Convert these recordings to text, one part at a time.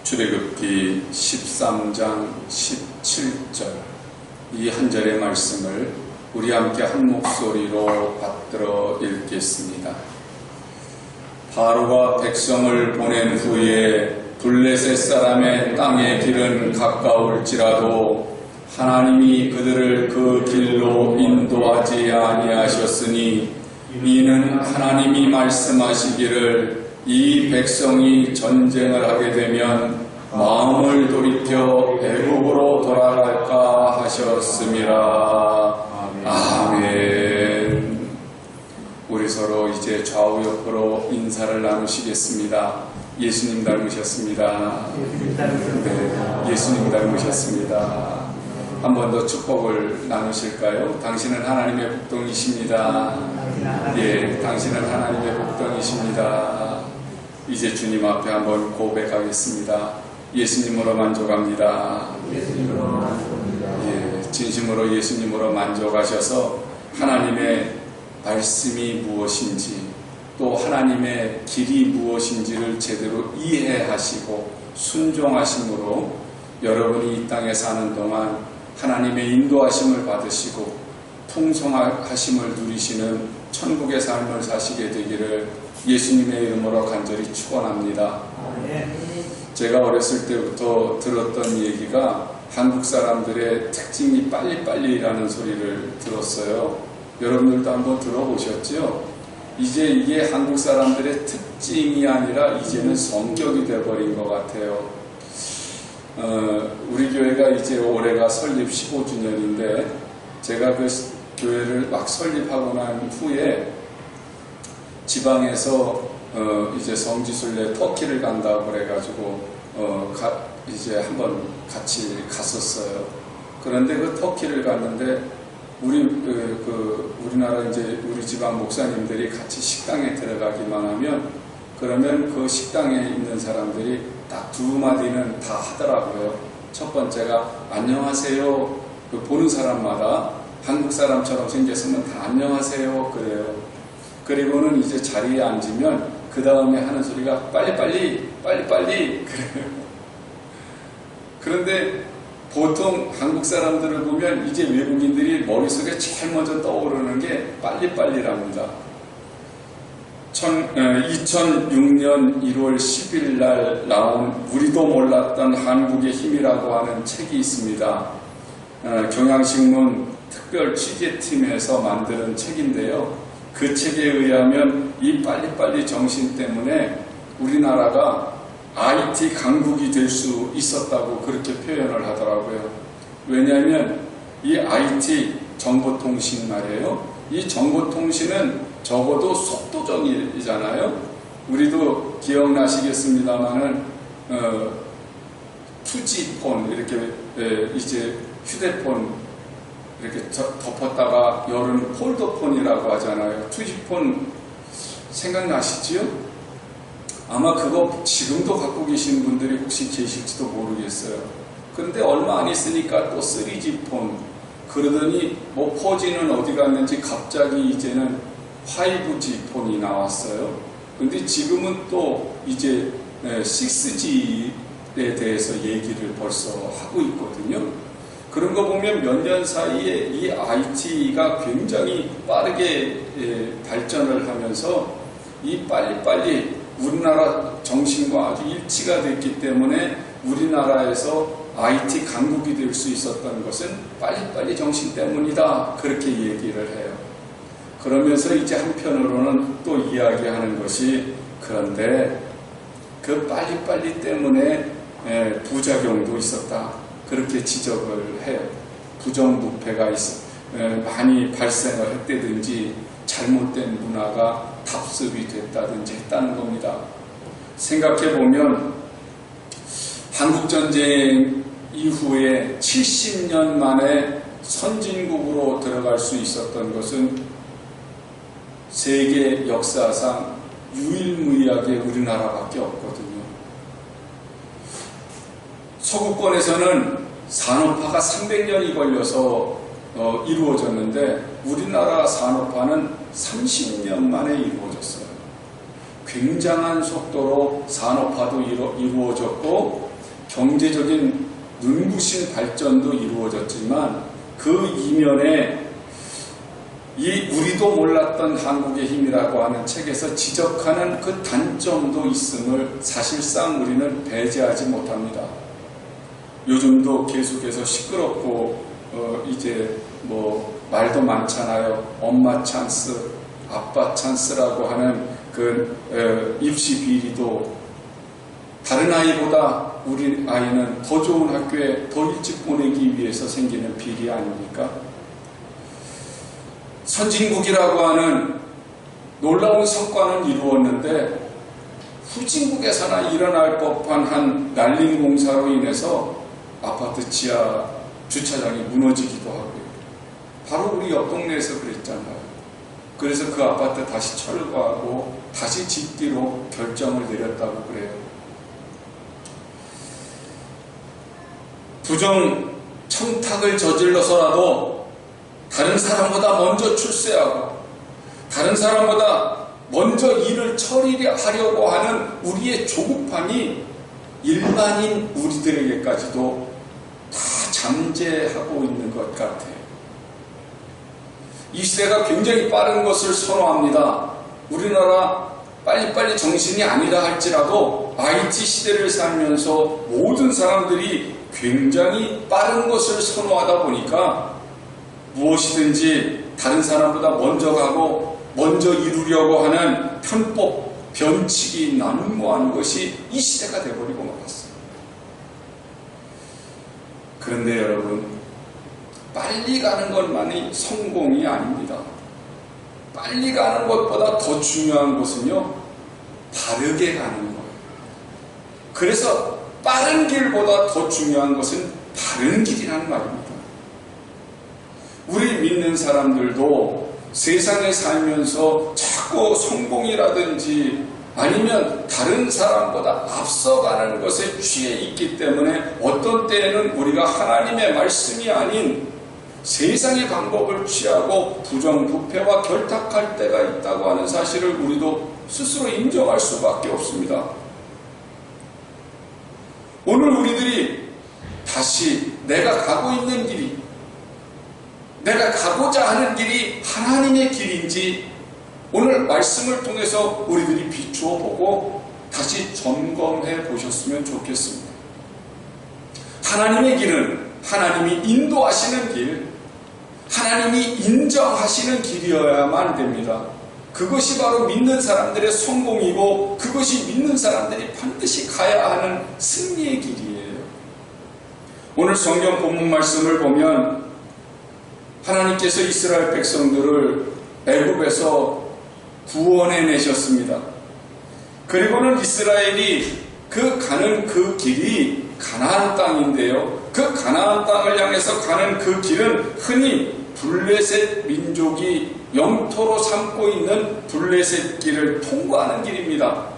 출애굽기 13장 17절 이 한 절의 말씀을 우리 함께 한 목소리로 받들어 읽겠습니다. 바로가 백성을 보낸 후에 블레셋 사람의 땅의 길은 가까울지라도 하나님이 그들을 그 길로 인도하지 아니하셨으니 이는 하나님이 말씀하시기를 이 백성이 전쟁을 하게 되면 마음을 돌이켜 애굽으로 돌아갈까 하셨음이라. 아멘. 우리 서로 이제 좌우 옆으로 인사를 나누시겠습니다. 예수님 닮으셨습니다. 네, 예수님 닮으셨습니다. 한 번 더 축복을 나누실까요? 당신은 하나님의 복덩이십니다. 예, 당신은 하나님의 복덩이십니다. 이제 주님 앞에 한번 고백하겠습니다. 예수님으로 만족합니다. 예, 진심으로 예수님으로 만족하셔서 하나님의 말씀이 무엇인지 또 하나님의 길이 무엇인지를 제대로 이해하시고 순종하심으로 여러분이 이 땅에 사는 동안 하나님의 인도하심을 받으시고 풍성하심을 누리시는 천국의 삶을 사시게 되기를 예수님의 이름으로 간절히 축원합니다. 제가 어렸을 때부터 들었던 얘기가 한국 사람들의 특징이 빨리빨리라는 소리를 들었어요. 여러분들도 한번 들어보셨죠? 이제 이게 한국 사람들의 특징이 아니라 이제는 성격이 돼버린 것 같아요. 우리 교회가 이제 올해가 설립 15주년인데 제가 그 교회를 막 설립하고 난 후에 지방에서 이제 성지순례 터키를 간다고 그래가지고 이제 한번 같이 갔었어요. 그런데 그 터키를 갔는데 우리나라 이제 우리 지방 목사님들이 같이 식당에 들어가기만 하면 그러면 그 식당에 있는 사람들이 딱 두 마디는 다 하더라고요. 첫 번째가 안녕하세요. 그 보는 사람마다 한국 사람처럼 생겼으면 다 안녕하세요 그래요. 그리고는 이제 자리에 앉으면 그 다음에 하는 소리가 빨리빨리 그래요. 그런데 보통 한국 사람들을 보면 이제 외국인들이 머릿속에 제일 먼저 떠오르는 게 빨리빨리랍니다. 2006년 1월 10일 날 나온 우리도 몰랐던 한국의 힘이라고 하는 책이 있습니다. 경향신문 특별 취재팀에서 만드는 책인데요. 그 책에 의하면 이 빨리빨리 정신 때문에 우리나라가 IT 강국이 될 수 있었다고 그렇게 표현을 하더라고요. 왜냐하면 이 IT 정보통신 말이에요. 이 정보통신은 적어도 속도전이잖아요. 우리도 기억나시겠습니다만은 2G폰 이렇게 이제 휴대폰 이렇게 덮었다가 열은 폴더폰이라고 하잖아요. 2G폰 생각나시지요? 아마 그거 지금도 갖고 계신 분들이 혹시 계실지도 모르겠어요. 그런데 얼마 안 있으니까 또 3G폰 그러더니 뭐 4G는 어디 갔는지 갑자기 이제는 5G폰이 나왔어요. 근데 지금은 또 이제 6G에 대해서 얘기를 벌써 하고 있거든요. 그런 거 보면 몇 년 사이에 이 IT가 굉장히 빠르게 발전을 하면서 이 빨리빨리 우리나라 정신과 아주 일치가 됐기 때문에 우리나라에서 IT 강국이 될 수 있었던 것은 빨리빨리 정신 때문이다. 그렇게 얘기를 해요. 그러면서 이제 한편으로는 또 이야기하는 것이 그런데 그 빨리빨리 때문에 부작용도 있었다. 그렇게 지적을 해요. 부정부패가 많이 발생을 했다든지 잘못된 문화가 답습이 됐다든지 했다는 겁니다. 생각해보면 한국전쟁 이후에 70년 만에 선진국으로 들어갈 수 있었던 것은 세계 역사상 유일무이하게 우리나라밖에 없거든요. 서구권에서는 산업화가 300년이 걸려서 이루어졌는데 우리나라 산업화는 30년 만에 이루어졌어요. 굉장한 속도로 산업화도 이루어졌고 경제적인 눈부신 발전도 이루어졌지만 그 이면에 이 우리도 몰랐던 한국의 힘이라고 하는 책에서 지적하는 그 단점도 있음을 사실상 우리는 배제하지 못합니다. 요즘도 계속해서 시끄럽고 이제 뭐 말도 많잖아요. 엄마 찬스, 아빠 찬스라고 하는 그 입시 비리도 다른 아이보다 우리 아이는 더 좋은 학교에 더 일찍 보내기 위해서 생기는 비리 아닙니까? 선진국이라고 하는 놀라운 성과는 이루었는데 후진국에서나 일어날 법한 한 난림 공사로 인해서 아파트 지하 주차장이 무너지기도 하고요. 바로 우리 옆 동네에서 그랬잖아요. 그래서 그 아파트 다시 철거하고 다시 짓기로 결정을 내렸다고 그래요. 부정 청탁을 저질러서라도 다른 사람보다 먼저 출세하고 다른 사람보다 먼저 일을 처리하려고 하는 우리의 조급함이 일반인 우리들에게까지도 다 잠재하고 있는 것 같아요. 이 시대가 굉장히 빠른 것을 선호합니다. 우리나라 빨리빨리 정신이 아니라 할지라도 IT 시대를 살면서 모든 사람들이 굉장히 빠른 것을 선호하다 보니까 무엇이든지 다른 사람보다 먼저 가고 먼저 이루려고 하는 편법, 변칙이 난무한 것이 이 시대가 되어버리고 말았어요. 그런데 여러분, 빨리 가는 것만이 성공이 아닙니다. 빨리 가는 것보다 더 중요한 것은요, 바르게 가는 거예요. 그래서 빠른 길보다 더 중요한 것은 바른 길이라는 말입니다. 우리 믿는 사람들도 세상에 살면서 자꾸 성공이라든지 아니면 다른 사람보다 앞서가는 것에 취해 있기 때문에 어떤 때에는 우리가 하나님의 말씀이 아닌 세상의 방법을 취하고 부정부패와 결탁할 때가 있다고 하는 사실을 우리도 스스로 인정할 수밖에 없습니다. 오늘 우리들이 다시 내가 가고 있는 길이, 내가 가고자 하는 길이 하나님의 길인지 오늘 말씀을 통해서 우리들이 비추어 보고 다시 점검해 보셨으면 좋겠습니다. 하나님의 길은 하나님이 인도하시는 길, 하나님이 인정하시는 길이어야만 됩니다. 그것이 바로 믿는 사람들의 성공이고 그것이 믿는 사람들이 반드시 가야 하는 승리의 길이에요. 오늘 성경 본문 말씀을 보면 하나님께서 이스라엘 백성들을 애굽에서 구원해내셨습니다. 그리고는 이스라엘이 가는 그 길이 가나안 땅인데요. 그 가나안 땅을 향해서 가는 그 길은 흔히 블레셋 민족이 영토로 삼고 있는 블레셋 길을 통과하는 길입니다.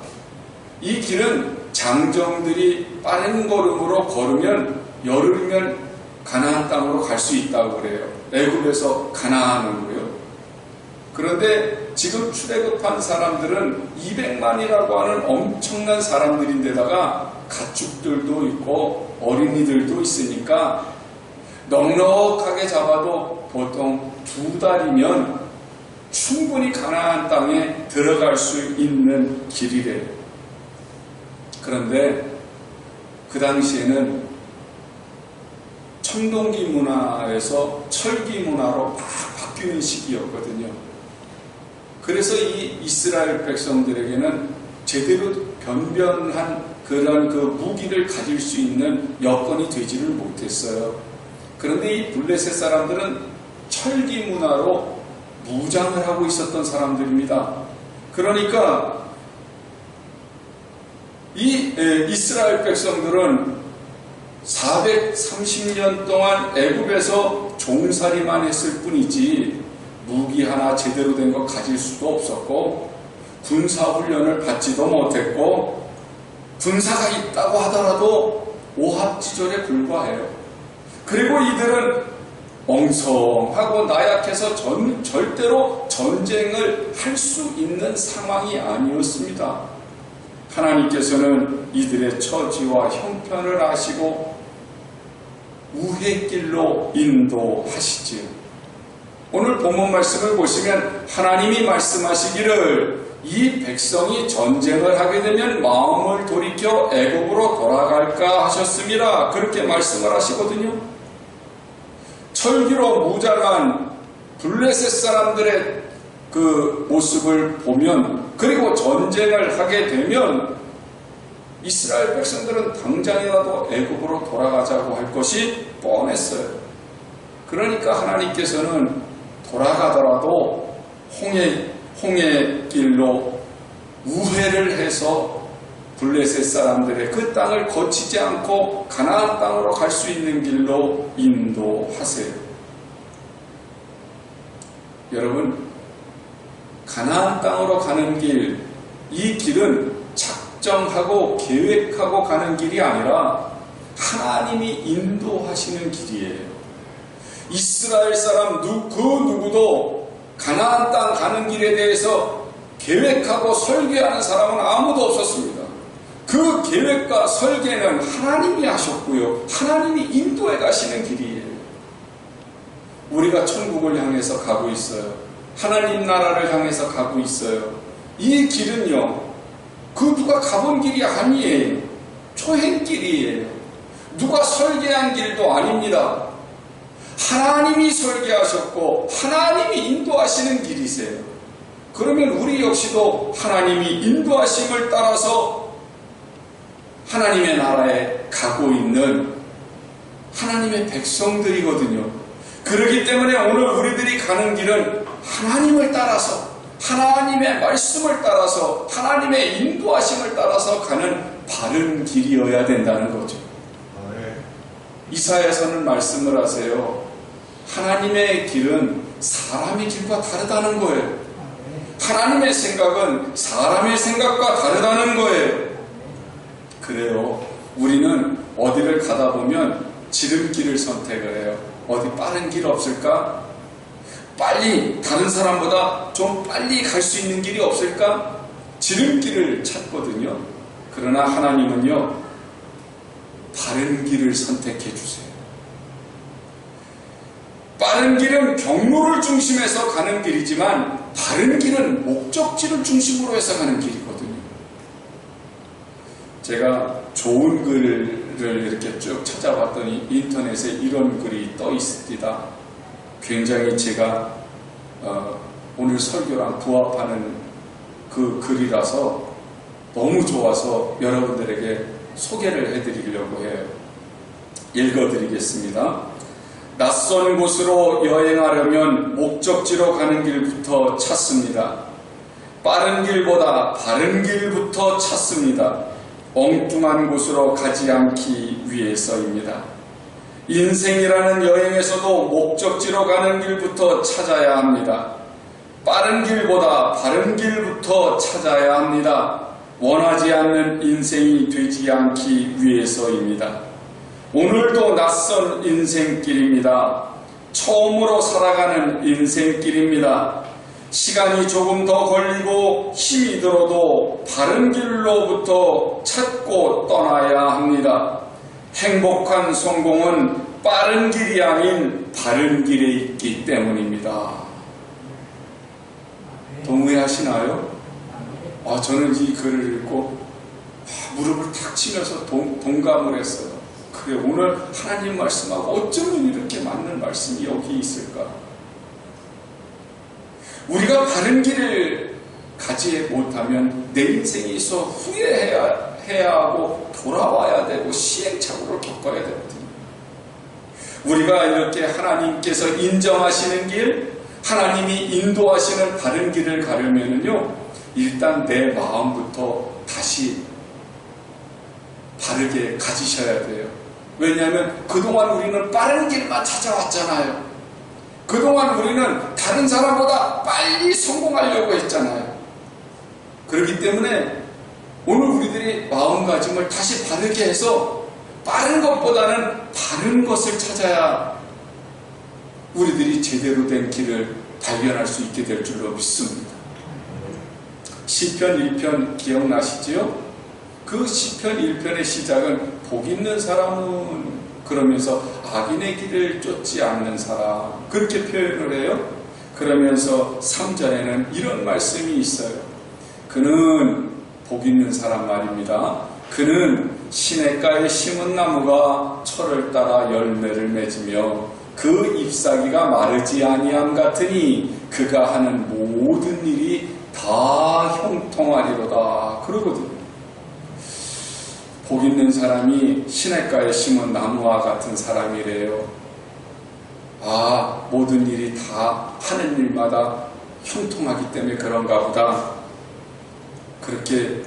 이 길은 장정들이 빠른 걸음으로 걸으면 열흘이면 가나안 땅으로 갈 수 있다고 그래요. 애굽에서 가나안으로요. 그런데 지금 출애굽한 사람들은 200만이라고 하는 엄청난 사람들인데다가 가축들도 있고 어린이들도 있으니까 넉넉하게 잡아도 보통 2달이면 충분히 가나안 땅에 들어갈 수 있는 길이래요. 그런데 그 당시에는 청동기 문화에서 철기 문화로 막 바뀌는 시기였거든요. 그래서 이 이스라엘 백성들에게는 제대로 변변한 그런 그 무기를 가질 수 있는 여건이 되지를 못했어요. 그런데 이 블레셋 사람들은 철기 문화로 무장을 하고 있었던 사람들입니다. 그러니까 이 이스라엘 백성들은 430년 동안 애굽에서 종살이만 했을 뿐이지 무기 하나 제대로 된 거 가질 수도 없었고 군사훈련을 받지도 못했고 군사가 있다고 하더라도 오합지졸에 불과해요. 그리고 이들은 엉성하고 나약해서 절대로 전쟁을 할 수 있는 상황이 아니었습니다. 하나님께서는 이들의 처지와 형편을 아시고 우회의 길로 인도하시지요. 오늘 본문 말씀을 보시면 하나님이 말씀하시기를 이 백성이 전쟁을 하게 되면 마음을 돌이켜 애굽으로 돌아갈까 하셨습니다. 그렇게 말씀을 하시거든요. 철기로 무장한 블레셋 사람들의 그 모습을 보면, 그리고 전쟁을 하게 되면 이스라엘 백성들은 당장이라도 애굽으로 돌아가자고 할 것이 뻔했어요. 그러니까 하나님께서는 돌아가더라도 홍해 길로 우회를 해서 블레셋 사람들의 그 땅을 거치지 않고 가나안 땅으로 갈 수 있는 길로 인도하세요. 여러분, 가나안 땅으로 가는 길, 이 길은 작정하고 계획하고 가는 길이 아니라 하나님이 인도하시는 길이에요. 이스라엘 사람 그 누구도 가나안 땅 가는 길에 대해서 계획하고 설계하는 사람은 아무도 없었습니다. 그 계획과 설계는 하나님이 하셨고요. 하나님이 인도해 가시는 길이에요. 우리가 천국을 향해서 가고 있어요. 하나님 나라를 향해서 가고 있어요. 이 길은요, 그 누가 가본 길이 아니에요. 초행길이에요. 누가 설계한 길도 아닙니다. 하나님이 설계하셨고 하나님이 인도하시는 길이세요. 그러면 우리 역시도 하나님이 인도하심을 따라서 하나님의 나라에 가고 있는 하나님의 백성들이거든요. 그렇기 때문에 오늘 우리들이 가는 길은 하나님을 따라서, 하나님의 말씀을 따라서, 하나님의 인도하심을 따라서 가는 바른 길이어야 된다는 거죠. 이사야서는 말씀을 하세요. 하나님의 길은 사람의 길과 다르다는 거예요. 하나님의 생각은 사람의 생각과 다르다는 거예요. 그래요. 우리는 어디를 가다 보면 지름길을 선택을 해요. 어디 빠른 길 없을까? 빨리, 다른 사람보다 좀 빨리 갈 수 있는 길이 없을까? 지름길을 찾거든요. 그러나 하나님은요, 바른 길을 선택해 주세요. 빠른 길은 경로를 중심해서 가는 길이지만 바른 길은 목적지를 중심으로 해서 가는 길이거든요. 제가 좋은 글을 이렇게 쭉 찾아봤더니 인터넷에 이런 글이 떠 있습니다. 굉장히 제가 오늘 설교랑 부합하는 그 글이라서 너무 좋아서 여러분들에게 소개를 해드리려고 해요. 읽어드리겠습니다. 낯선 곳으로 여행하려면 목적지로 가는 길부터 찾습니다. 빠른 길보다 바른 길부터 찾습니다. 엉뚱한 곳으로 가지 않기 위해서입니다. 인생이라는 여행에서도 목적지로 가는 길부터 찾아야 합니다. 빠른 길보다 바른 길부터 찾아야 합니다. 원하지 않는 인생이 되지 않기 위해서입니다. 오늘도 낯선 인생길입니다. 처음으로 살아가는 인생길입니다. 시간이 조금 더 걸리고 힘이 들어도 바른 길로부터 찾고 떠나야 합니다. 행복한 성공은 빠른 길이 아닌 바른 길에 있기 때문입니다. 동의하시나요? 저는 이 글을 읽고 무릎을 탁 치면서 동감을 했어요. 그래, 오늘 하나님 말씀하고 어쩌면 이렇게 맞는 말씀이 여기 있을까? 우리가 바른 길을 가지 못하면 내 인생에 있어 후회해야 하고 돌아와야 되고 시행착오를 겪어야 되거든요. 우리가 이렇게 하나님께서 인정하시는 길, 하나님이 인도하시는 바른 길을 가려면요, 일단 내 마음부터 다시 바르게 가지셔야 돼요. 왜냐하면 그동안 우리는 빠른 길만 찾아왔잖아요. 그동안 우리는 다른 사람보다 빨리 성공하려고 했잖아요. 그렇기 때문에 오늘 우리들이 마음가짐을 다시 바르게 해서 빠른 것보다는 바른 것을 찾아야 우리들이 제대로 된 길을 발견할 수 있게 될 줄로 믿습니다. 시편 1편 기억나시지요? 그 시편 1편의 시작은 복 있는 사람은 그러면서 악인의 길을 쫓지 않는 사람 그렇게 표현을 해요. 그러면서 3절에는 이런 말씀이 있어요. 그는 복 있는 사람 말입니다. 그는 시냇가에 심은 나무가 철을 따라 열매를 맺으며 그 잎사귀가 마르지 아니함 같으니 그가 하는 모든 일이 다 형통하리로다 그러거든요. 복 있는 사람이 시냇가에 심은 나무와 같은 사람이래요. 아, 모든 일이 다 하는 일마다 형통하기 때문에 그런가 보다. 그렇게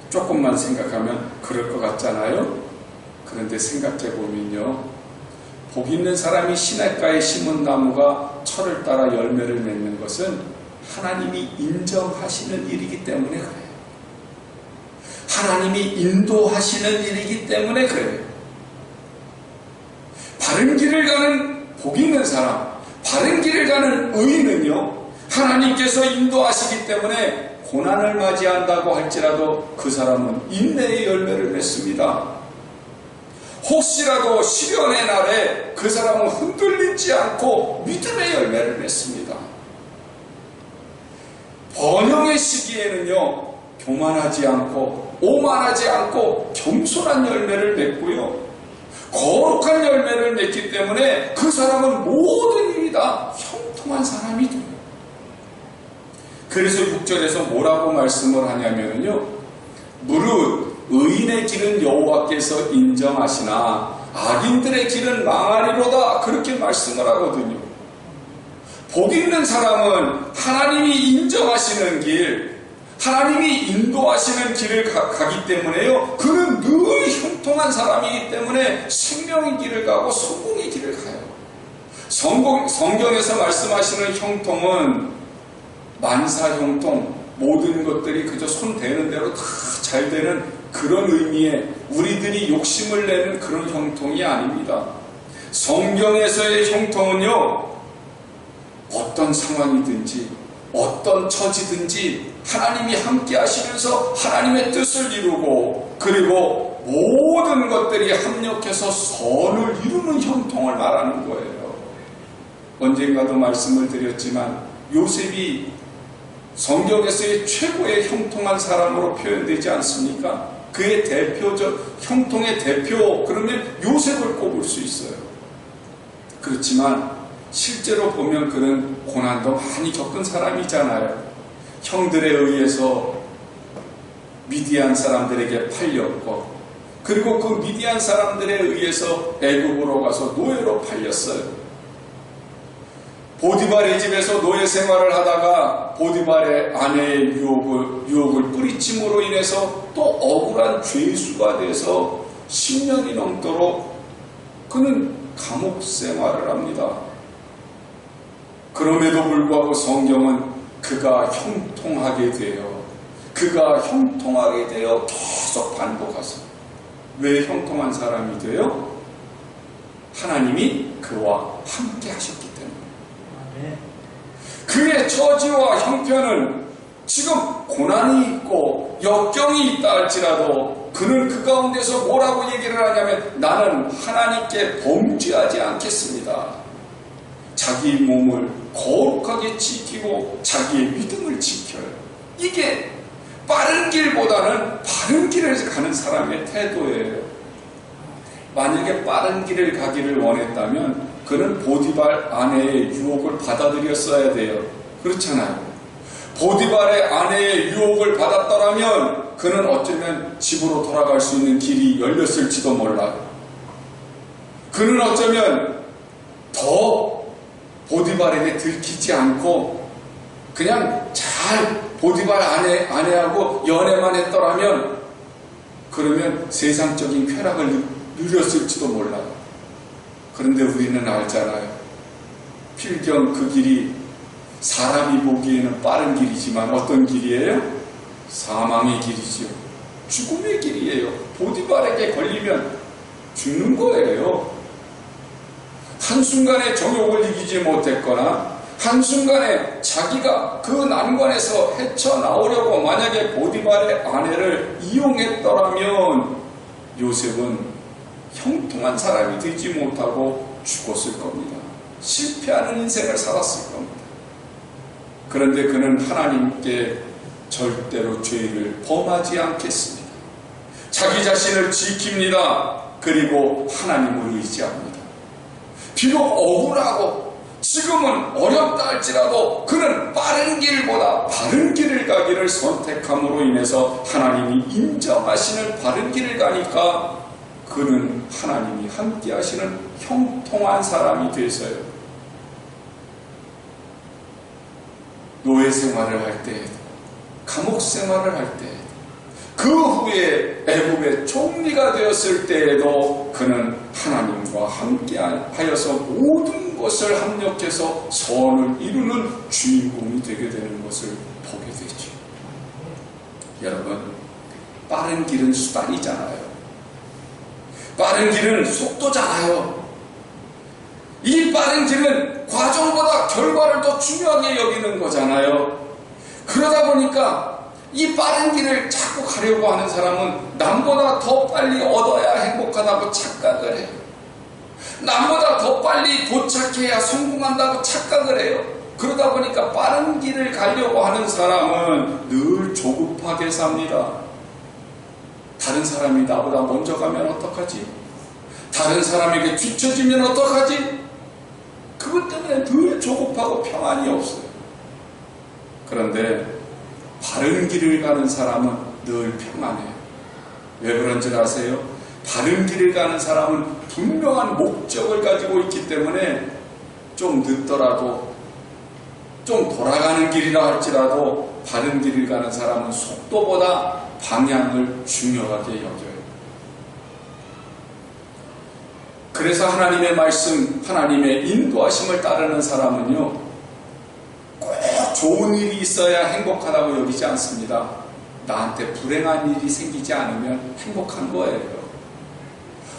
조금만 생각하면 그럴 것 같잖아요. 그런데 생각해보면요, 복 있는 사람이 시냇가에 심은 나무가 철을 따라 열매를 맺는 것은 하나님이 인정하시는 일이기 때문에 그래요. 하나님이 인도하시는 일이기 때문에 그래요. 바른 길을 가는 복 있는 사람, 바른 길을 가는 의인은요, 하나님께서 인도하시기 때문에 고난을 맞이한다고 할지라도 그 사람은 인내의 열매를 맺습니다. 혹시라도 시련의 날에 그 사람은 흔들리지 않고 믿음의 열매를 맺습니다. 번영의 시기에는요, 교만하지 않고 오만하지 않고 겸손한 열매를 맺고요, 거룩한 열매를 맺기 때문에 그 사람은 모든 일이 다 형통한 사람이 돼요. 그래서 6절에서 뭐라고 말씀을 하냐면요, 무릇 의인의 길은 여호와께서 인정하시나 악인들의 길은 망하리로다 그렇게 말씀을 하거든요. 복 있는 사람은 하나님이 인정하시는 길, 하나님이 인도하시는 길을 가기 때문에요, 그는 늘 형통한 사람이기 때문에 생명의 길을 가고 성공의 길을 가요. 성경에서 말씀하시는 형통은 만사형통, 모든 것들이 그저 손 대는 대로 다 잘 되는 그런 의미의 우리들이 욕심을 내는 그런 형통이 아닙니다. 성경에서의 형통은요, 어떤 상황이든지 어떤 처지든지 하나님이 함께 하시면서 하나님의 뜻을 이루고, 그리고 모든 것들이 합력해서 선을 이루는 형통을 말하는 거예요. 언젠가도 말씀을 드렸지만 요셉이 성경에서의 최고의 형통한 사람으로 표현되지 않습니까? 그의 대표적 형통의 대표, 그러면 요셉을 꼽을 수 있어요. 그렇지만 실제로 보면 그는 고난도 많이 겪은 사람이잖아요. 형들에 의해서 미디안 사람들에게 팔렸고, 그리고 그 미디안 사람들에 의해서 애굽으로 가서 노예로 팔렸어요. 보디발의 집에서 노예 생활을 하다가 보디발의 아내의 유혹을 뿌리침으로 인해서 또 억울한 죄수가 돼서 10년이 넘도록 그는 감옥 생활을 합니다. 그럼에도 불구하고 성경은 그가 형통하게 되어 계속 반복하세요. 왜 형통한 사람이 돼요? 하나님이 그와 함께 하셨기 때문에. 그의 처지와 형편은 지금 고난이 있고 역경이 있다 할지라도 그는 그 가운데서 뭐라고 얘기를 하냐면, 나는 하나님께 범죄하지 않겠습니다. 자기 몸을 거룩하게 지키고 자기의 믿음을 지켜요. 이게 빠른 길보다는 바른 길을 가는 사람의 태도예요. 만약에 빠른 길을 가기를 원했다면 그는 보디발 아내의 유혹을 받아들였어야 돼요. 그렇잖아요. 보디발의 아내의 유혹을 받았더라면 그는 어쩌면 집으로 돌아갈 수 있는 길이 열렸을지도 몰라요. 그는 어쩌면 더 보디발에게 들키지 않고 그냥 잘 보디발 아내하고 연애만 했더라면 그러면 세상적인 쾌락을 누렸을지도 몰라요. 그런데 우리는 알잖아요. 필경 그 길이 사람이 보기에는 빠른 길이지만 어떤 길이에요? 사망의 길이지요. 죽음의 길이에요. 보디발에게 걸리면 죽는 거예요. 한순간에 정욕을 이기지 못했거나 한순간에 자기가 그 난관에서 헤쳐나오려고 만약에 보디발의 아내를 이용했더라면 요셉은 형통한 사람이 되지 못하고 죽었을 겁니다. 실패하는 인생을 살았을 겁니다. 그런데 그는 하나님께 절대로 죄를 범하지 않겠습니다. 자기 자신을 지킵니다. 그리고 하나님을 의지합니다. 비록 억울하고 지금은 어렵다 할지라도 그는 빠른 길보다 바른 길을 가기를 선택함으로 인해서 하나님이 인정하시는 바른 길을 가니까 그는 하나님이 함께 하시는 형통한 사람이 되서요. 노예 생활을 할 때, 감옥 생활을 할 때, 그 후에 애굽의 총리가 되었을 때에도 그는 하나님과 함께 하여서 모든 것을 합력해서 선을 이루는 주인공이 되게 되는 것을 보게 되죠. 여러분, 빠른 길은 수단이잖아요. 빠른 길은 속도잖아요. 이 빠른 길은 과정보다 결과를 더 중요하게 여기는 거잖아요. 그러다 보니까 이 빠른 길을 자꾸 가려고 하는 사람은 남보다 더 빨리 얻어야 행복하다고 착각을 해요. 남보다 더 빨리 도착해야 성공한다고 착각을 해요. 그러다 보니까 빠른 길을 가려고 하는 사람은 늘 조급하게 삽니다. 다른 사람이 나보다 먼저 가면 어떡하지? 다른 사람에게 뒤처지면 어떡하지? 그것 때문에 늘 조급하고 평안이 없어요. 그런데 바른 길을 가는 사람은 늘 평안해요. 왜 그런지 아세요? 바른 길을 가는 사람은 분명한 목적을 가지고 있기 때문에 좀 늦더라도 좀 돌아가는 길이라 할지라도 바른 길을 가는 사람은 속도보다 방향을 중요하게 여겨요. 그래서 하나님의 말씀, 하나님의 인도하심을 따르는 사람은요, 꼭 좋은 일이 있어야 행복하다고 여기지 않습니다. 나한테 불행한 일이 생기지 않으면 행복한 거예요.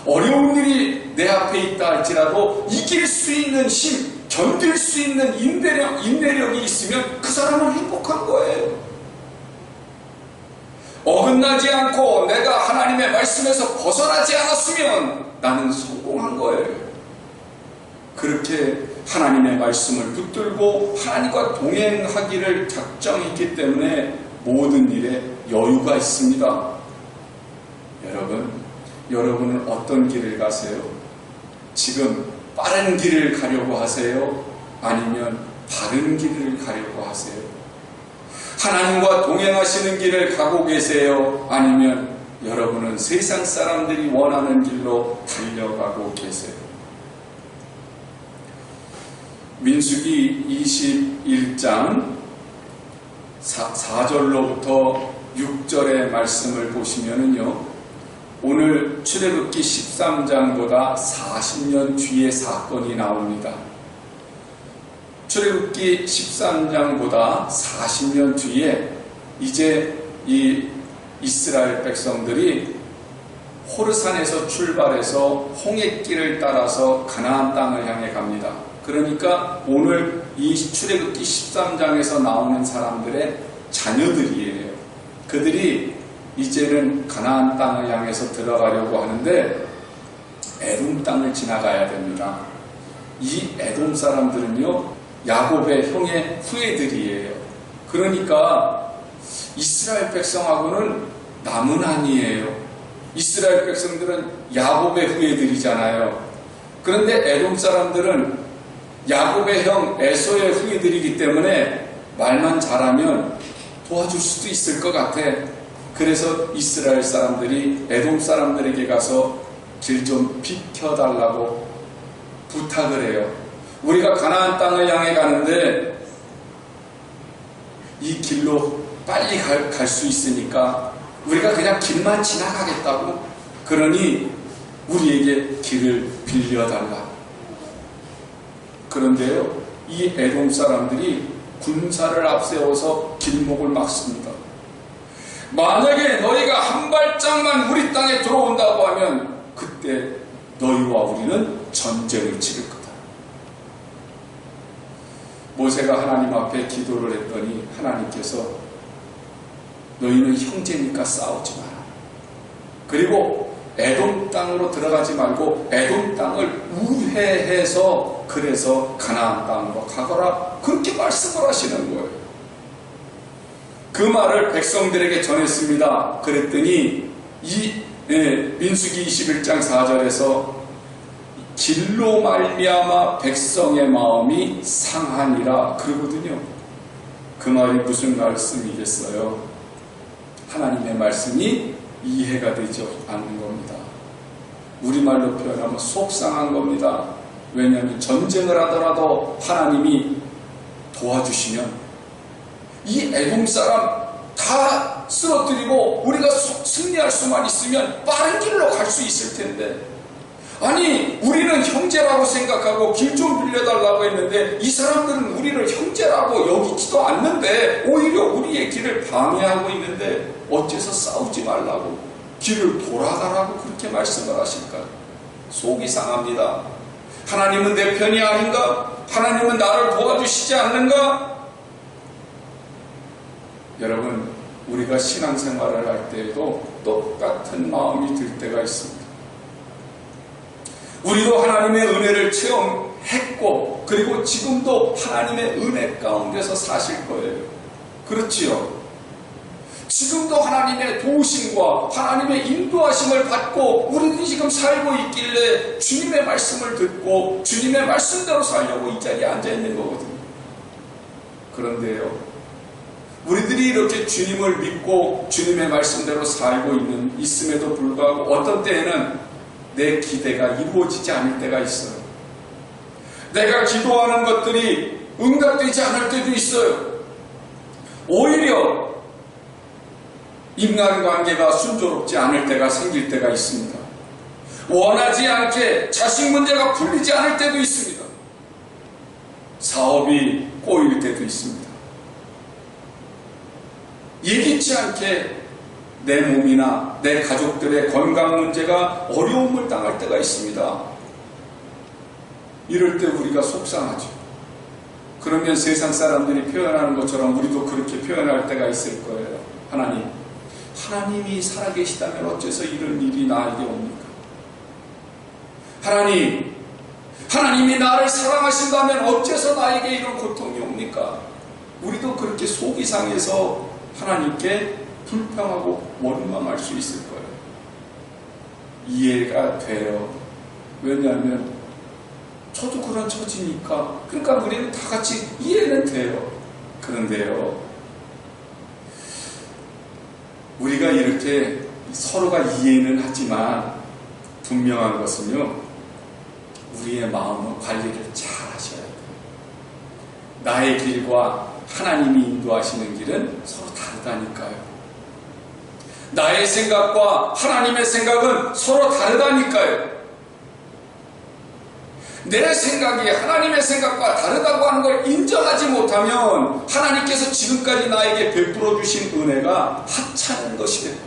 어려운 일이 내 앞에 있다 할지라도 이길 수 있는 힘, 견딜 수 있는 인내력이 있으면 그 사람은 행복한 거예요. 어긋나지 않고 내가 하나님의 말씀에서 벗어나지 않았으면 나는 성공한 거예요. 그렇게 하나님의 말씀을 붙들고 하나님과 동행하기를 작정했기 때문에 모든 일에 여유가 있습니다. 여러분은 어떤 길을 가세요? 지금 빠른 길을 가려고 하세요? 아니면 바른 길을 가려고 하세요? 하나님과 동행하시는 길을 가고 계세요? 아니면 여러분은 세상 사람들이 원하는 길로 달려가고 계세요? 민수기 21장 4절로부터 6절의 말씀을 보시면은요, 오늘 출애굽기 13장보다 40년 뒤의 사건이 나옵니다. 출애굽기 13장보다 40년 뒤에 이제 이 이스라엘 백성들이 호르산에서 출발해서 홍해길을 따라서 가나안 땅을 향해 갑니다. 그러니까 오늘 이 출애굽기 13장에서 나오는 사람들의 자녀들이에요. 그들이 이제는 가나안 땅을 향해서 들어가려고 하는데 에돔 땅을 지나가야 됩니다. 이 에돔 사람들은요, 야곱의 형의 후예들이에요. 그러니까 이스라엘 백성하고는 남은 아니에요. 이스라엘 백성들은 야곱의 후예들이잖아요. 그런데 에돔 사람들은 야곱의 형 에서의 후예들이기 때문에 말만 잘하면 도와줄 수도 있을 것 같아. 그래서 이스라엘 사람들이 에돔 사람들에게 가서 길 좀 비켜달라고 부탁을 해요. 우리가 가나안 땅을 향해 가는데 이 길로 빨리 갈 수 있으니까 우리가 그냥 길만 지나가겠다고. 그러니 우리에게 길을 빌려달라. 그런데요, 이 에돔 사람들이 군사를 앞세워서 길목을 막습니다. 만약에 너희가 한 발짝만 우리 땅에 들어온다고 하면 그때 너희와 우리는 전쟁을 치를 거다. 모세가 하나님 앞에 기도를 했더니 하나님께서 너희는 형제니까 싸우지 마라. 그리고 에돔 땅으로 들어가지 말고 에돔 땅을 우회해서 그래서 가나안 땅으로 가거라. 그렇게 말씀을 하시는 거예요. 그 말을 백성들에게 전했습니다. 그랬더니 민수기 21장 4절에서 길로 말미암아 백성의 마음이 상하니라 그러거든요. 그 말이 무슨 말씀이겠어요? 하나님의 말씀이 이해가 되지 않는 겁니다. 우리말로 표현하면 속상한 겁니다. 왜냐하면 전쟁을 하더라도 하나님이 도와주시면 이 애굽 사람 다 쓰러뜨리고 우리가 승리할 수만 있으면 빠른 길로 갈 수 있을 텐데, 아니 우리는 형제라고 생각하고 길 좀 빌려달라고 했는데 이 사람들은 우리를 형제라고 여기지도 않는데 오히려 우리의 길을 방해하고 있는데 어째서 싸우지 말라고 길을 돌아가라고 그렇게 말씀을 하실까요? 속이 상합니다. 하나님은 내 편이 아닌가? 하나님은 나를 도와주시지 않는가? 여러분, 우리가 신앙생활을 할 때에도 똑같은 마음이 들 때가 있습니다. 우리도 하나님의 은혜를 체험했고 그리고 지금도 하나님의 은혜 가운데서 사실 거예요. 그렇지요? 지금도 하나님의 도우심과 하나님의 인도하심을 받고 우리들이 지금 살고 있길래 주님의 말씀을 듣고 주님의 말씀대로 살려고 이 자리에 앉아있는 거거든요. 그런데요, 우리들이 이렇게 주님을 믿고 주님의 말씀대로 살고 있음에도 불구하고 어떤 때에는 내 기대가 이루어지지 않을 때가 있어요. 내가 기도하는 것들이 응답되지 않을 때도 있어요. 오히려 인간관계가 순조롭지 않을 때가 생길 때가 있습니다. 원하지 않게 자식 문제가 풀리지 않을 때도 있습니다. 사업이 꼬일 때도 있습니다. 예기치 않게 내 몸이나 내 가족들의 건강 문제가 어려움을 당할 때가 있습니다. 이럴 때 우리가 속상하죠. 그러면 세상 사람들이 표현하는 것처럼 우리도 그렇게 표현할 때가 있을 거예요. 하나님이 살아계시다면 어째서 이런 일이 나에게 옵니까? 하나님이 나를 사랑하신다면 어째서 나에게 이런 고통이 옵니까? 우리도 그렇게 속이 상해서 하나님께 불평하고 원망할 수 있을 거예요. 이해가 돼요. 왜냐하면 저도 그런 처지니까. 그러니까 우리는 다 같이 이해는 돼요. 그런데요, 우리가 이렇게 서로가 이해는 하지만 분명한 것은요, 우리의 마음은 관리를 잘 하셔야 돼요. 나의 길과 하나님이 인도하시는 길은 서로 다르다니까요. 나의 생각과 하나님의 생각은 서로 다르다니까요. 내 생각이 하나님의 생각과 다르다고 하는 걸 인정하지 못하면 하나님께서 지금까지 나에게 베풀어 주신 은혜가 하찮은 것이 됩니다.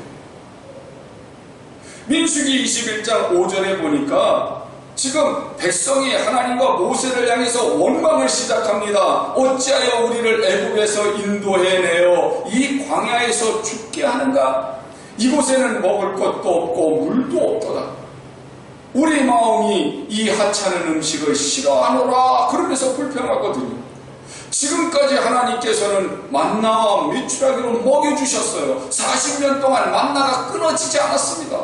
민수기 21장 5절에 보니까 지금 백성이 하나님과 모세를 향해서 원망을 시작합니다. 어찌하여 우리를 애굽에서 인도해내어 이 광야에서 죽게 하는가? 이곳에는 먹을 것도 없고 물도 없도다. 우리 마음이 이 하찮은 음식을 싫어하노라. 그러면서 불평하거든요. 지금까지 하나님께서는 만나와 메추라기로 먹여주셨어요. 40년 동안 만나가 끊어지지 않았습니다.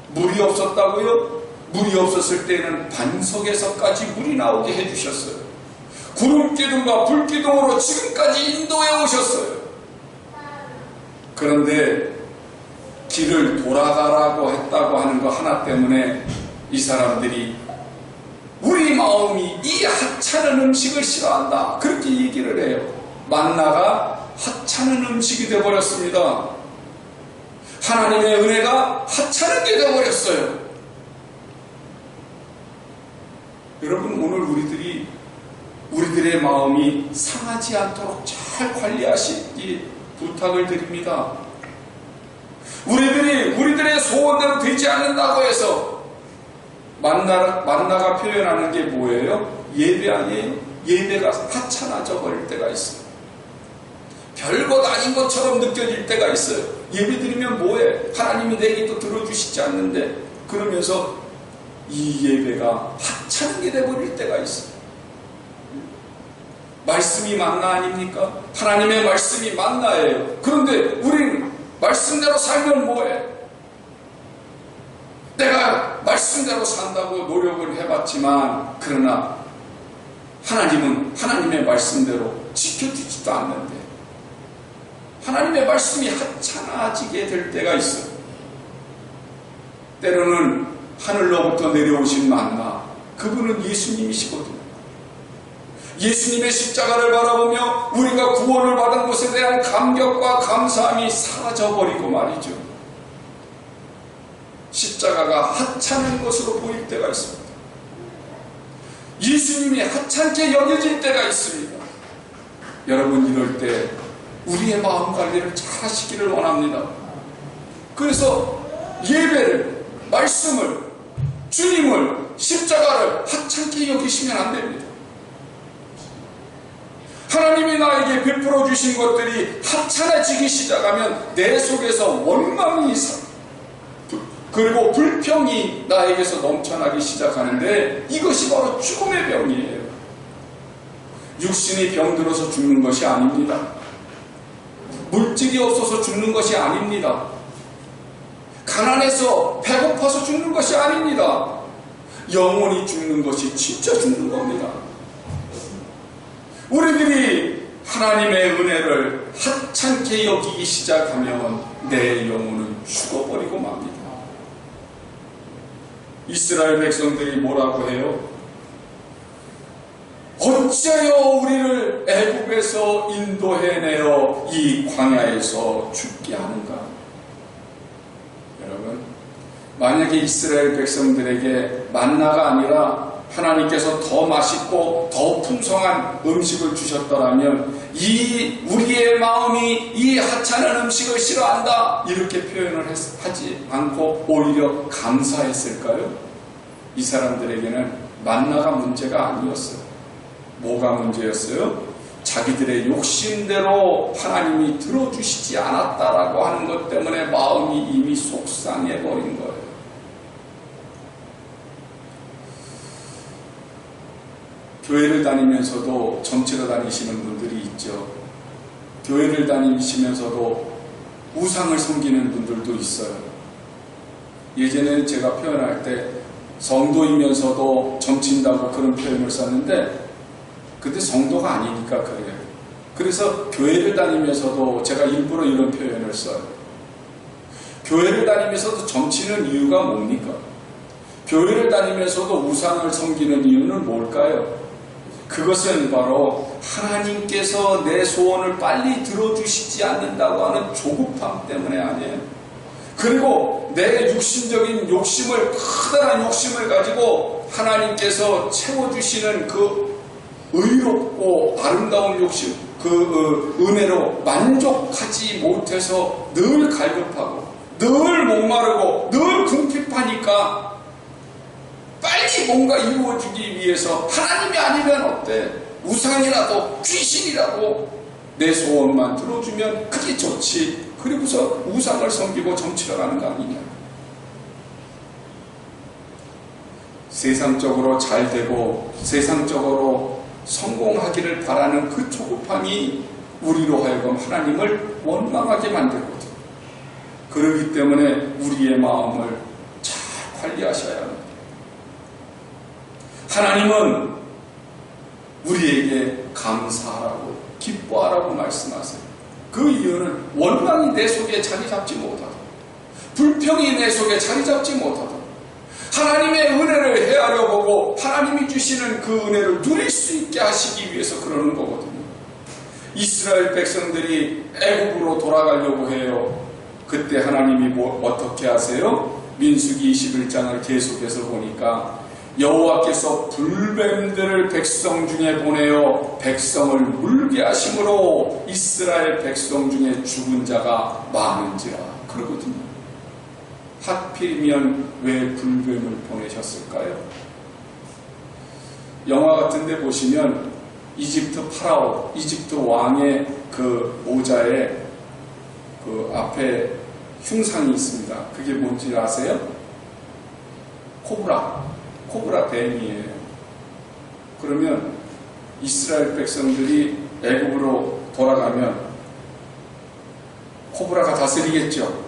물이 없었다고요? 물이 없었을 때는 반석에서까지 물이 나오게 해주셨어요. 구름기둥과 불기둥으로 지금까지 인도해 오셨어요. 그런데 길을 돌아가라고 했다고 하는 거 하나 때문에 이 사람들이 우리 마음이 이 하찮은 음식을 싫어한다, 그렇게 얘기를 해요. 만나가 하찮은 음식이 되어버렸습니다. 하나님의 은혜가 하찮은 게 되어버렸어요. 여러분, 오늘 우리들의 마음이 상하지 않도록 잘 관리하시기 부탁을 드립니다. 우리들의 소원대로 되지 않는다고 해서 만나가 표현하는 게 뭐예요? 예배 아니에요? 예배가 하찮아져 버릴 때가 있어요. 별것 아닌 것처럼 느껴질 때가 있어요. 예배 드리면 뭐해? 하나님이 내 기도 들어주시지 않는데, 그러면서 이 예배가 하찮게 돼버릴 때가 있어요. 말씀이 만나 아닙니까? 하나님의 말씀이 만나예요. 그런데 우리는 말씀대로 살면 뭐해? 내가 말씀대로 산다고 노력을 해봤지만, 그러나 하나님은 하나님의 말씀대로 지켜주지도 않는데 하나님의 말씀이 하찮아지게 될 때가 있어요. 때로는 하늘로부터 내려오신 만나, 그분은 예수님이시거든요. 예수님의 십자가를 바라보며 우리가 구원을 받은 것에 대한 감격과 감사함이 사라져버리고 말이죠. 십자가가 하찮은 것으로 보일 때가 있습니다. 예수님이 하찮게 여겨질 때가 있습니다. 여러분, 이럴 때 우리의 마음 관리를 잘 하시기를 원합니다. 그래서 예배를, 말씀을, 주님을, 십자가를 하찮게 여기시면 안 됩니다. 하나님이 나에게 베풀어 주신 것들이 하찮아지기 시작하면 내 속에서 원망이 그리고 불평이 나에게서 넘쳐나기 시작하는데, 이것이 바로 죽음의 병이에요. 육신이 병들어서 죽는 것이 아닙니다. 물질이 없어서 죽는 것이 아닙니다. 가난해서 배고파서 죽는 것이 아닙니다. 영혼이 죽는 것이 진짜 죽는 겁니다. 우리들이 하나님의 은혜를 하찮게 여기기 시작하면 내 영혼은 죽어버리고 맙니다. 이스라엘 백성들이 뭐라고 해요? 어찌하여 우리를 애굽에서 인도해내어 이 광야에서 죽게 하는가? 여러분, 만약에 이스라엘 백성들에게 만나가 아니라 하나님께서 더 맛있고 더 풍성한 음식을 주셨더라면 우리의 마음이 이 하찮은 음식을 싫어한다, 이렇게 표현을 하지 않고 오히려 감사했을까요? 이 사람들에게는 만나가 문제가 아니었어요. 뭐가 문제였어요? 자기들의 욕심대로 하나님이 들어주시지 않았다라고 하는 것 때문에 마음이 이미 속상해버린 거예요. 교회를 다니면서도 점치러 다니시는 분들이 있죠. 교회를 다니시면서도 우상을 섬기는 분들도 있어요. 예전에는 제가 표현할 때 성도이면서도 점친다고 그런 표현을 썼는데, 근데 성도가 아니니까 그래요. 그래서 교회를 다니면서도 제가 일부러 이런 표현을 써요. 교회를 다니면서도 점치는 이유가 뭡니까? 교회를 다니면서도 우상을 섬기는 이유는 뭘까요? 그것은 바로 하나님께서 내 소원을 빨리 들어주시지 않는다고 하는 조급함 때문에 아니에요. 그리고 내 육신적인 욕심을, 커다란 욕심을 가지고 하나님께서 채워주시는 그 의롭고 아름다운 욕심, 그 은혜로 만족하지 못해서 늘 갈급하고 늘 목마르고 늘 궁핍하니까 빨리 뭔가 이루어주기 위해서 하나님이 아니면 어때? 우상이라도 귀신이라도 내 소원만 들어주면 그게 좋지. 그리고서 우상을 섬기고 점치러 가는 거 아니냐. 세상적으로 잘 되고 세상적으로 성공하기를 바라는 그 조급함이 우리로 하여금 하나님을 원망하게 만들거든. 그렇기 때문에 우리의 마음을 잘 관리하셔야 합니다. 하나님은 우리에게 감사하라고, 기뻐하라고 말씀하세요. 그 이유는 원망이 내 속에 자리 잡지 못하다, 불평이 내 속에 자리 잡지 못하다, 하나님의 은혜를 헤아려 보고 하나님이 주시는 그 은혜를 누릴 수 있게 하시기 위해서 그러는 거거든요. 이스라엘 백성들이 애굽으로 돌아가려고 해요. 그때 하나님이 어떻게 하세요? 민수기 21장을 계속해서 보니까 여호와께서 불뱀들을 백성 중에 보내어 백성을 물게 하심으로 이스라엘 백성 중에 죽은 자가 많은지라 그러거든요. 하필이면 왜 불뱀을 보내셨을까요? 영화 같은 데 보시면 이집트 파라오, 이집트 왕의 그 모자에 그 앞에 흉상이 있습니다. 그게 뭔지 아세요? 코브라 뱀이에요. 그러면 이스라엘 백성들이 애굽으로 돌아가면 코브라가 다스리겠죠.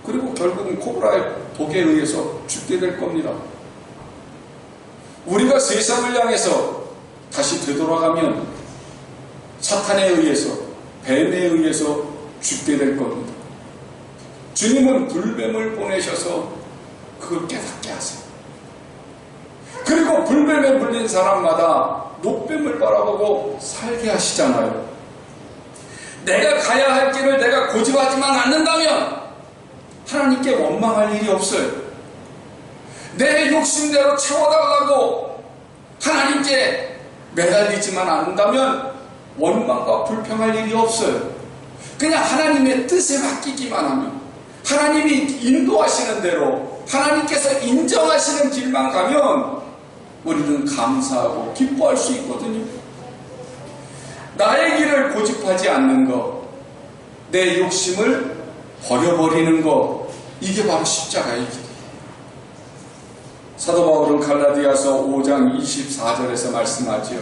그리고 결국은 코브라의 독에 의해서 죽게 될 겁니다. 우리가 세상을 향해서 다시 되돌아가면 사탄에 의해서, 뱀에 의해서 죽게 될 겁니다. 주님은 불뱀을 보내셔서 그걸 깨닫게 하세요. 그리고 불뱀에 물린 사람마다 노뱀을 바라보고 살게 하시잖아요. 내가 가야 할 길을 내가 고집하지만 않는다면 하나님께 원망할 일이 없어요. 내 욕심대로 채워달라고 하나님께 매달리지만 않는다면 원망과 불평할 일이 없어요. 그냥 하나님의 뜻에 맡기기만 하면, 하나님이 인도하시는 대로, 하나님께서 인정하시는 길만 가면 우리는 감사하고 기뻐할 수 있거든요. 나의 길을 고집하지 않는 것, 내 욕심을 버려버리는 것, 이게 바로 십자가의 길이에요. 사도 바울은 갈라디아서 5장 24절에서 말씀하지요.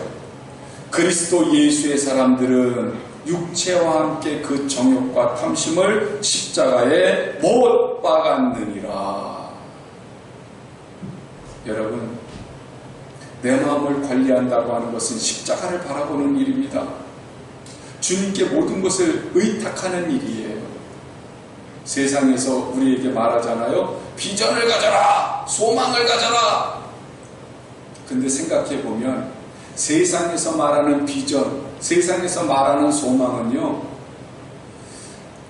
그리스도 예수의 사람들은 육체와 함께 그 정욕과 탐심을 십자가에 못 박았느니라. 여러분, 내 마음을 관리한다고 하는 것은 십자가를 바라보는 일입니다. 주님께 모든 것을 의탁하는 일이에요. 세상에서 우리에게 말하잖아요. 비전을 가져라! 소망을 가져라! 근데 생각해보면 세상에서 말하는 비전, 세상에서 말하는 소망은요,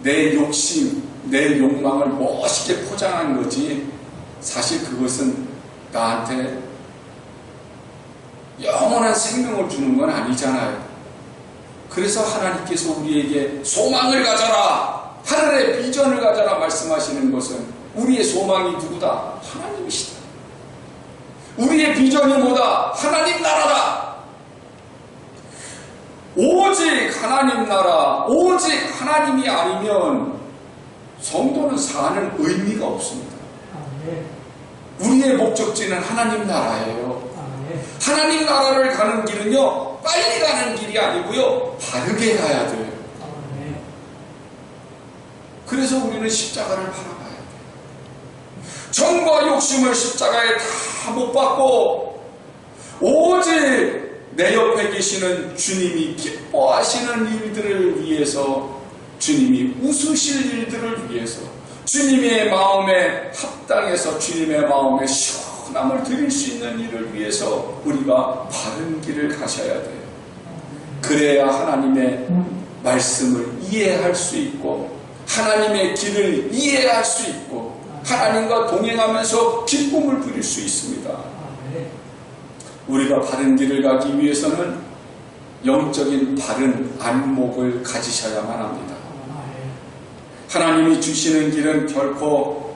내 욕심, 내 욕망을 멋있게 포장한 거지, 사실 그것은 나한테 영원한 생명을 주는 건 아니잖아요. 그래서 하나님께서 우리에게 소망을 가져라, 하늘의 비전을 가져라 말씀하시는 것은 우리의 소망이 누구다? 하나님이시다. 우리의 비전이 뭐다? 하나님 나라다. 오직 하나님 나라, 오직 하나님이 아니면 성도는 사는 의미가 없습니다. 우리의 목적지는 하나님 나라예요. 하나님 나라를 가는 길은요, 빨리 가는 길이 아니고요, 바르게 가야 돼요. 그래서 우리는 십자가를 바라봐야 돼요. 정과 욕심을 십자가에 다 못 박고 오직 내 옆에 계시는 주님이 기뻐하시는 일들을 위해서, 주님이 웃으실 일들을 위해서, 주님의 마음에 합당해서 주님의 마음에 시원함을 드릴 수 있는 일을 위해서 우리가 바른 길을 가셔야 돼요. 그래야 하나님의 말씀을 이해할 수 있고, 하나님의 길을 이해할 수 있고, 하나님과 동행하면서 기쁨을 부릴 수 있습니다. 우리가 바른 길을 가기 위해서는 영적인 바른 안목을 가지셔야만 합니다. 하나님이 주시는 길은 결코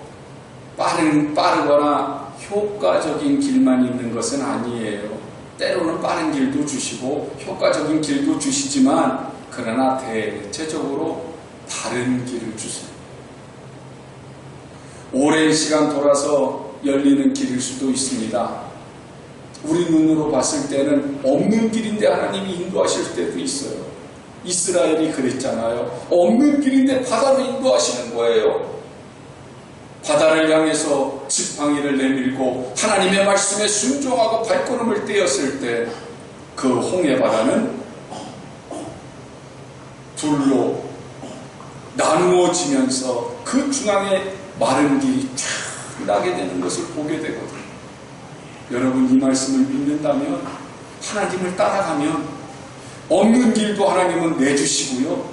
빠르거나 효과적인 길만 있는 것은 아니에요. 때로는 빠른 길도 주시고 효과적인 길도 주시지만, 그러나 대체적으로 바른 길을 주세요. 오랜 시간 돌아서 열리는 길일 수도 있습니다. 우리 눈으로 봤을 때는 없는 길인데 하나님이 인도하실 때도 있어요. 이스라엘이 그랬잖아요. 없는 길인데 바다로 인도하시는 거예요. 바다를 향해서 지팡이를 내밀고 하나님의 말씀에 순종하고 발걸음을 떼었을 때 그 홍해 바다는 둘로 나누어지면서 그 중앙에 마른 길이 쫙 나게 되는 것을 보게 되거든요. 여러분, 이 말씀을 믿는다면, 하나님을 따라가면 없는 길도 하나님은 내주시고요,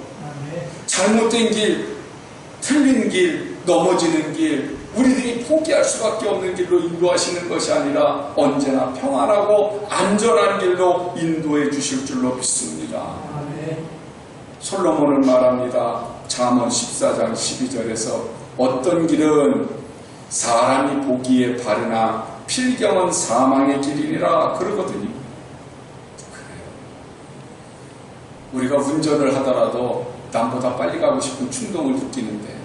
잘못된 길, 틀린 길, 넘어지는 길, 우리들이 포기할 수밖에 없는 길로 인도하시는 것이 아니라 언제나 평안하고 안전한 길로 인도해 주실 줄로 믿습니다. 솔로몬은 말합니다. 잠언 14장 12절에서 어떤 길은 사람이 보기에 바르나 필경은 사망의 길이니라 그러거든요. 그래요. 우리가 운전을 하더라도 남보다 빨리 가고 싶은 충동을 느끼는데,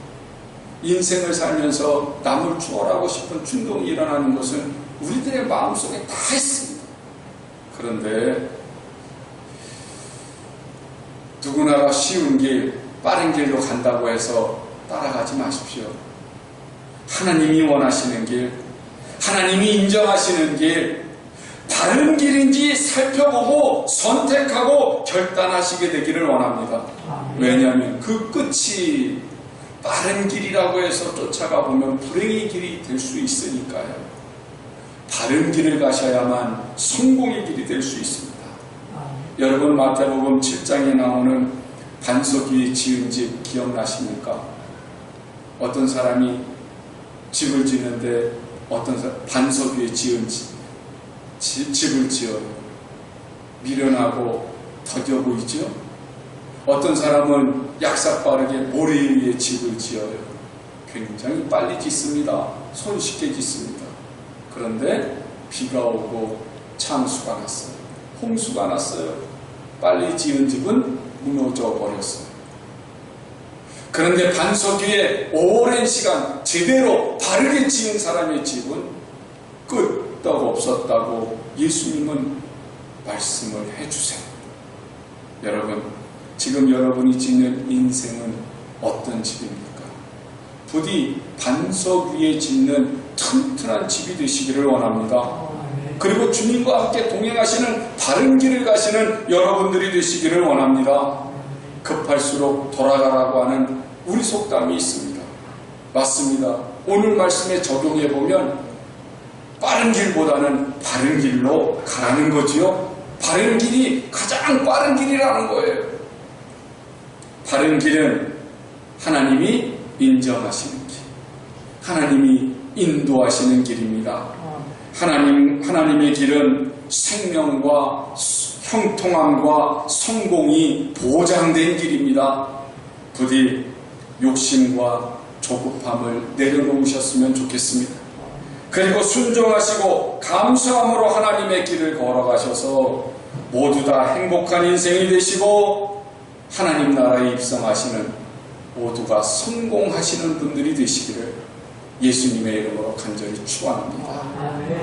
인생을 살면서 남을 추월하고 싶은 충동이 일어나는 것은 우리들의 마음속에 다 있습니다. 그런데 누구나가 쉬운 길, 빠른 길로 간다고 해서 따라가지 마십시오. 하나님이 원하시는 길, 하나님이 인정하시는 길, 다른 길인지 살펴보고 선택하고 결단하시게 되기를 원합니다. 왜냐하면 그 끝이 빠른 길이라고 해서 쫓아가 보면 불행의 길이 될 수 있으니까요. 바른 길을 가셔야만 성공의 길이 될 수 있습니다. 여러분, 마태복음 7장에 나오는 반석 위에 지은 집 기억나십니까? 어떤 사람이 집을 짓는데 반석 위에 지은 집을 지어요. 미련하고 더뎌 보이죠? 어떤 사람은 약삭빠르게 모래 위에 집을 지어요. 굉장히 빨리 짓습니다. 손쉽게 짓습니다. 그런데 비가 오고 창수가 났어요. 홍수가 났어요. 빨리 지은 집은 무너져 버렸어요. 그런데 반석 위에 오랜 시간 제대로 바르게 지은 사람의 집은 끄떡없었다고 예수님은 말씀을 해주세요. 여러분, 지금 여러분이 짓는 인생은 어떤 집입니까? 부디 반석 위에 짓는 튼튼한 집이 되시기를 원합니다. 그리고 주님과 함께 동행하시는 바른 길을 가시는 여러분들이 되시기를 원합니다. 급할수록 돌아가라고 하는 우리 속담이 있습니다. 맞습니다. 오늘 말씀에 적용해보면 빠른 길보다는 바른 길로 가라는 거지요. 바른 길이 가장 빠른 길이라는 거예요. 바른 길은 하나님이 인정하시는 길, 하나님이 인도하시는 길입니다. 하나님의 길은 생명과 형통함과 성공이 보장된 길입니다. 부디 욕심과 조급함을 내려놓으셨으면 좋겠습니다. 그리고 순종하시고 감사함으로 하나님의 길을 걸어가셔서 모두 다 행복한 인생이 되시고 하나님 나라에 입성하시는 모두가 성공하시는 분들이 되시기를 예수님의 이름으로 간절히 축원합니다.